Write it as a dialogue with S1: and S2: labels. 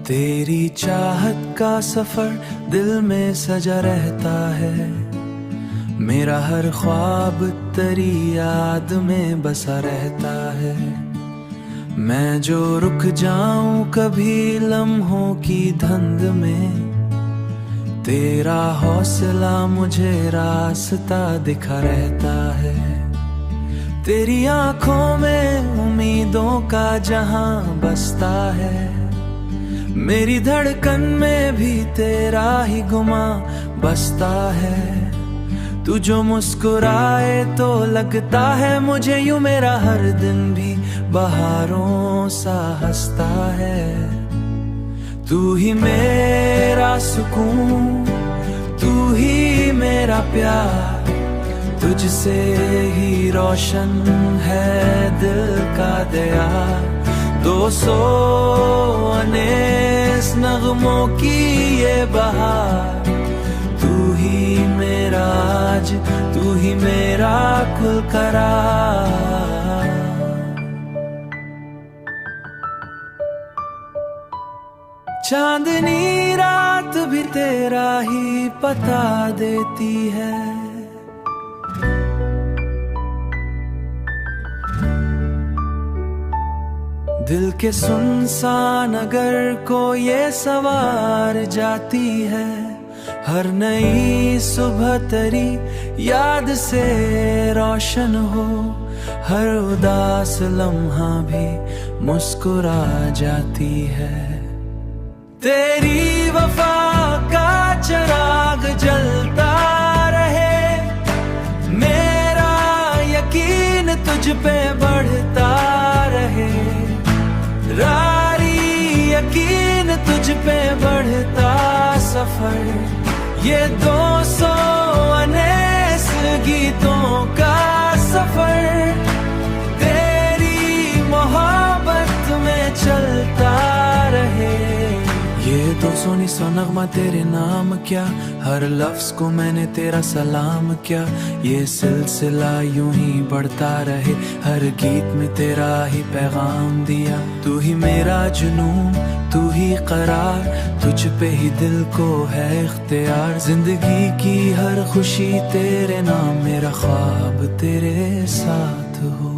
S1: तेरी चाहत का सफर दिल में सजा रहता है। मेरा हर ख्वाब तेरी याद में बसा रहता है। मैं जो रुक जाऊं कभी लम्हों की धुंध में, तेरा हौसला मुझे रास्ता दिखा रहता है। तेरी आंखों में उम्मीदों का जहां बसता है। मेरी धड़कन में भी तेरा ही गुमा बसता है। तू जो मुस्कुराए तो लगता है मुझे यूं मेरा हर दिन भी बहारों सा हंसता है। तू ही मेरा सुकून, तू ही मेरा प्यार, तुझसे ही रोशन है दिल का दया। 200 अनेस नगमों की ये बहार, तू ही मेरा आज, तू ही मेरा कुल करार। चांदनी रात भी तेरा ही पता देती है। दिल के सुनसान नगर को ये सवार जाती है। हर नई सुबह तेरी याद से रोशन हो। हर उदास लम्हा भी मुस्कुरा जाती है। तेरी वफा का चिराग जलता रहे। मेरा यकीन तुझ पे बढ़ता रहे। रारी यकीन तुझ पे बढ़ता सफर। ये 200 अनेस गीतों का सफर तेरी मोहब्बत में चलता रहे। ये 200 नगमा तेरे नाम क्या, हर लफ्ज को मैंने तेरा सलाम किया। ये सिलसिला यूं ही बढ़ता रहे, हर गीत में तेरा ही पैगाम दिया। तू ही मेरा जुनून, तू ही करार, तुझ पे ही दिल को है इख्तियार। जिंदगी की हर खुशी तेरे नाम, मेरा ख्वाब तेरे साथ हो।